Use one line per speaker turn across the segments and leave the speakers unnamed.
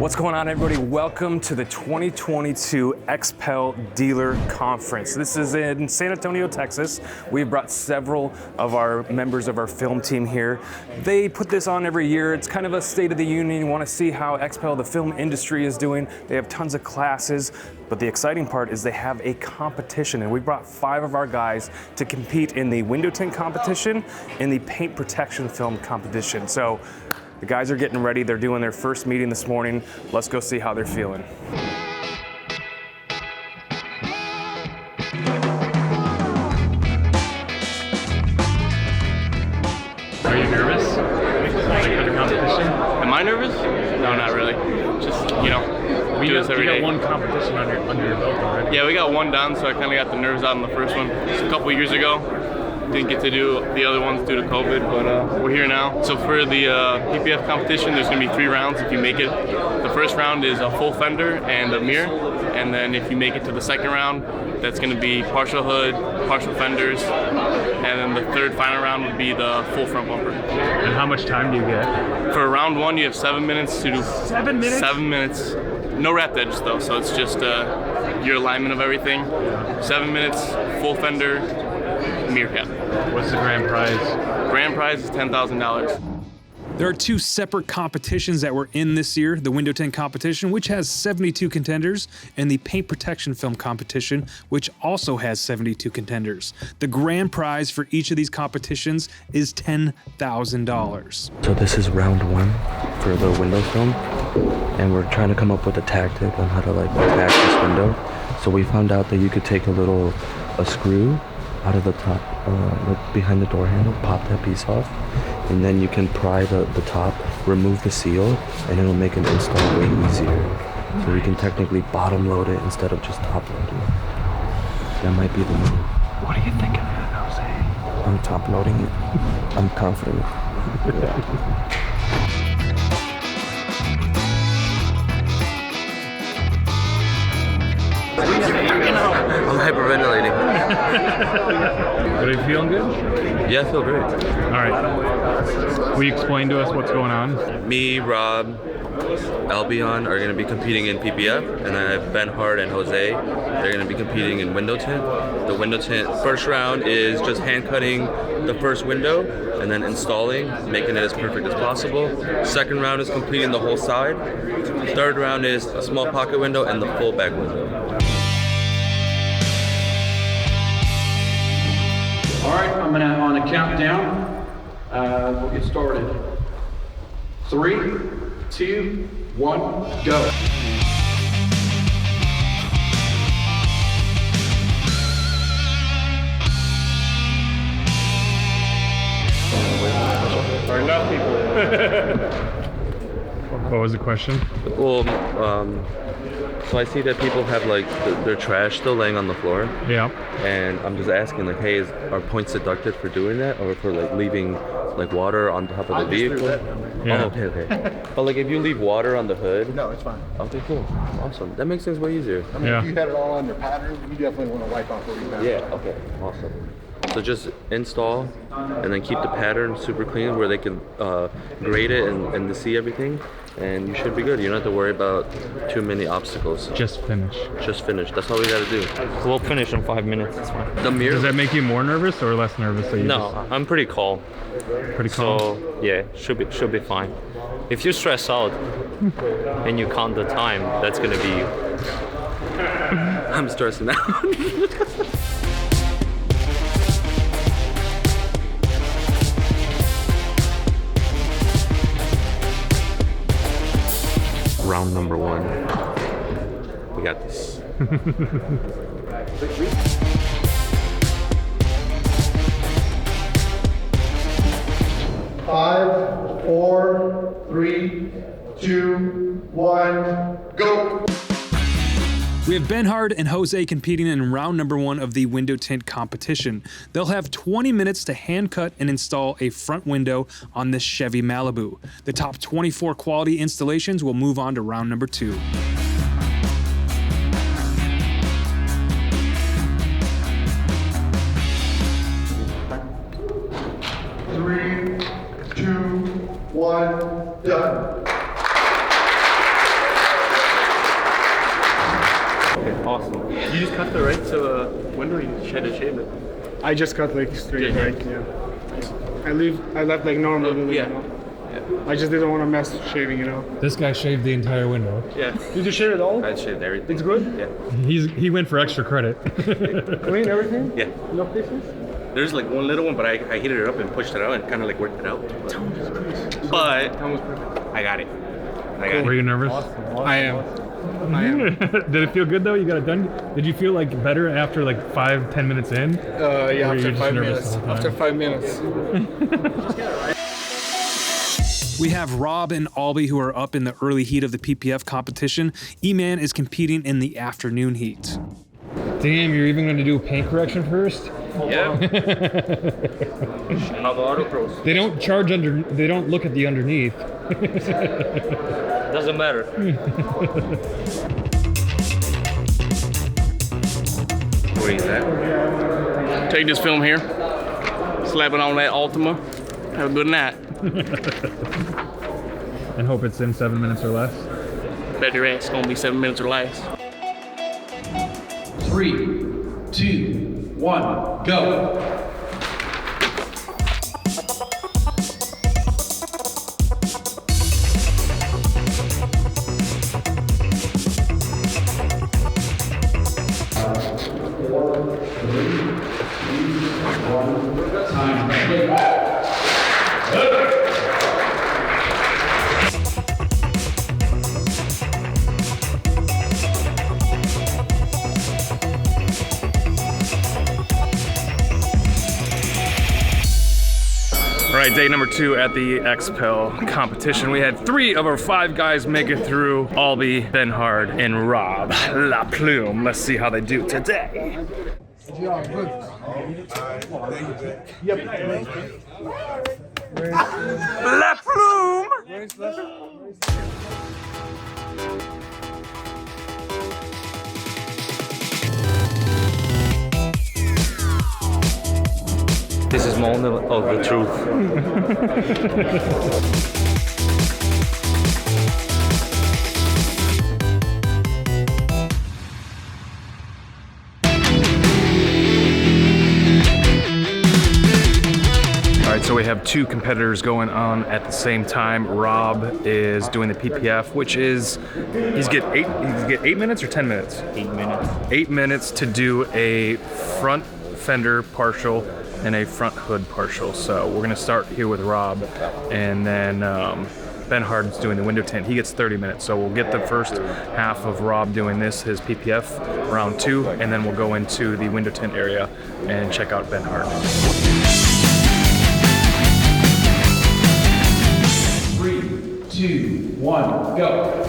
What's going on, everybody? Welcome to the 2022 Xpel Dealer Conference. This is in San Antonio, Texas. We've brought several of our members of our film team here. They put this on every year. It's kind of a state of the union. You want to see how Xpel, the film industry, is doing. They have tons of classes, but the exciting part is they have a competition, and we brought 5 of our guys to compete in the window tint competition and the paint protection film competition. So the guys are getting ready. They're doing their first meeting this morning. Let's go see how they're feeling.
Are you nervous? For the competition?
Am I nervous? No, not really. Just, you know, we do this every day.
You got one competition under your belt already.
Yeah, we got one done, so I kind of got the nerves out in the first one. Just a couple years ago. Didn't get to do the other ones due to COVID, but we're here now. So for the PPF competition, there's going to be 3 rounds if you make it. The first round is a full fender and a mirror, and then if you make it to the second round, that's going to be partial hood, partial fenders, and then the third final round would be the full front bumper.
And how much time do you get?
For round 1, you have 7 minutes to do
7 minutes?
7 minutes. No wrapped edges though, so it's just your alignment of everything. 7 minutes, full fender, mirror cap.
What's the grand prize?
Grand prize is $10,000.
There are 2 separate competitions that were in this year, the window tint competition, which has 72 contenders, and the paint protection film competition, which also has 72 contenders. The grand prize for each of these competitions is $10,000.
So this is round 1 for the window film, and we're trying to come up with a tactic on how to back this window. So we found out that you could take a screw out of the top, behind the door handle, pop that piece off, and then you can pry the top, remove the seal, and it'll make an install way easier. So we can technically bottom load it instead of just top loading it. That might be the move.
What do you think of that, Jose?
I'm top loading it. I'm confident. Yeah. I'm hyperventilating.
Are you feeling good?
Yeah, I feel great.
All right. Will you explain to us what's going on?
Me, Rob, Albion are going to be competing in PPF, and then I have Ben Hart and Jose. They're going to be competing in window tint. The window tint first round is just hand cutting the first window and then installing, making it as perfect as possible. Second round is completing the whole side. Third round is a small pocket window and the full back window.
All right, I'm gonna on a countdown. We'll get started. 3, 2, 1, go.
Or enough people.
What was the question?
Well, so I see that people have their trash still laying on the floor.
Yeah.
And I'm just asking, hey, are points deducted for doing that, or for leaving water on top of the vehicle?
Yeah.
Oh, okay. But if you leave water on the hood?
No, it's fine.
Okay, cool, awesome. That makes things way easier.
I mean,
Yeah.
if you had it all on your pattern, you definitely want to wipe off what you have.
Yeah. Okay. Awesome. So just install, and then keep the pattern super clean where they can grade it and see everything, and you should be good. You don't have to worry about too many obstacles.
Just finish.
Just finish. That's all we got to do.
We'll finish in 5 minutes, it's fine.
The mirror.
Does that make you more nervous or less nervous? That you
No, I'm pretty calm.
Pretty calm.
So yeah, should be fine. If you stress out and you count the time, that's gonna be.
I'm stressing out. Round number 1. We got this.
5, 4, 3, 2, 1, go.
We have Ben Hart and Jose competing in round number 1 of the window tint competition. They'll have 20 minutes to hand cut and install a front window on this Chevy Malibu. The top 24 quality installations will move on to round number 2.
3, 2, 1, done.
Awesome. You just cut the right to window, you had to shave it.
I just cut like straight
Yeah.
right, yeah. I left like normal,
Yeah.
you know. I just didn't want to mess with shaving, you know.
This guy shaved the entire window.
Yeah.
Did you shave it all?
I shaved everything.
It's good?
Yeah.
He went for extra credit.
Clean everything?
Yeah.
No pieces?
There's like one little one, but I heated it up and pushed it out and kind of like worked it out. But I got it.
Were you nervous?
I am.
Did it feel good though? You got it done? Did you feel like better after like 5-10 minutes in?
Yeah,
Or were you
after
just
5
nervous
minutes.
the whole time?
After 5 minutes.
We have Rob and Albie who are up in the early heat of the PPF competition. E-Man is competing in the afternoon heat. Damn, you're even going to do paint correction first?
Yeah. How the auto pros?
They don't charge under. They don't look at the underneath.
Doesn't matter.
What is that? Take this film here, slap it on that Ultima, have a good night.
And hope it's in 7 minutes or less.
Bet your ass it's gonna be 7 minutes or less.
3, 2, 1, go.
All right, day number 2 at the Xpel competition. We had 3 of our 5 guys make it through: Albie, Benhard, and Rob La Plume. Let's see how they do today. La Plume!
This is moment of the truth.
All right, so we have 2 competitors going on at the same time. Rob is doing the PPF, which is he's get 8 minutes or 10 minutes.
8 minutes.
8 minutes to do a front fender partial and a front hood partial. So we're gonna start here with Rob, and then Ben Harden's doing the window tint. He gets 30 minutes. So we'll get the first half of Rob doing this, his PPF, round 2, and then we'll go into the window tint area and check out Ben Harden.
3, 2, 1, go.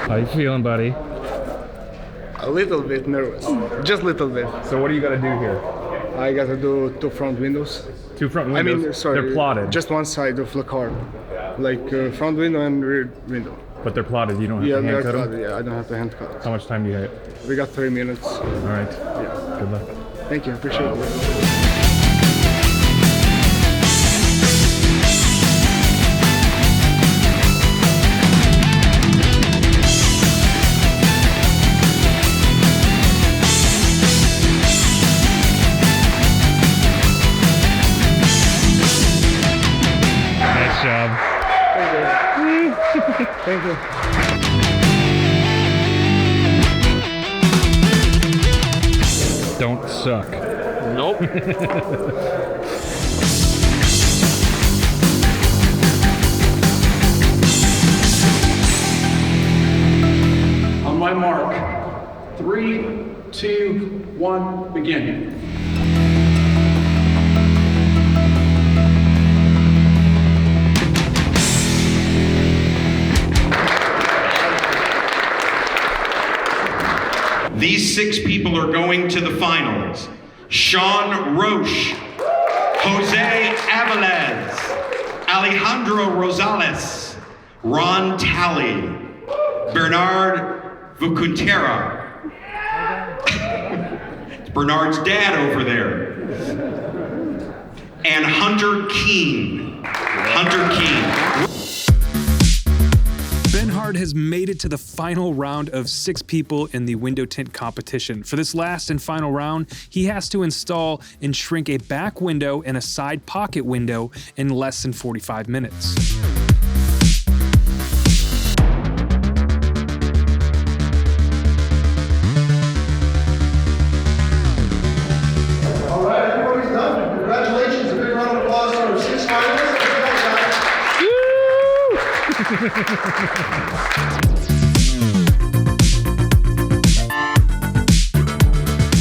How you feeling, buddy?
A little bit nervous. Just a little bit.
So what do you got to do here?
I got to do 2 front windows.
2 front
I
windows.
mean, sorry.
They're plotted,
Just one side of the car. Like front window and rear window.
but they're plotted. You don't have
Yeah,
to hand
they're
cut them.
plotted. Yeah, I don't have to hand cut.
How much time do you have?
We got 3 minutes.
All right. Good luck.
Thank you. Appreciate it.
Nice job.
Thank you.
Don't suck.
Nope.
On my mark. 3, 2, 1, begin.
These 6 people are going to the finals. Sean Roche, Jose Avilés, Alejandro Rosales, Ron Talley, Bernard Vukuntera, Bernard's dad over there. And Hunter Keene. Hunter Keene.
Ben Hard has made it to the final round of 6 people in the window tint competition. For this last and final round, he has to install and shrink a back window and a side pocket window in less than 45 minutes.
All right, everybody's done. Congratulations. A big round of applause for our 6 finalists.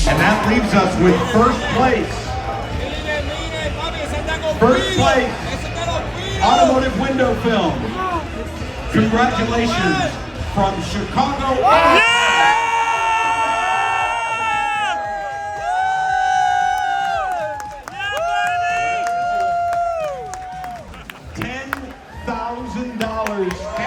And that leaves us with first place. First place, automotive window film. Congratulations from Chicago. $10,000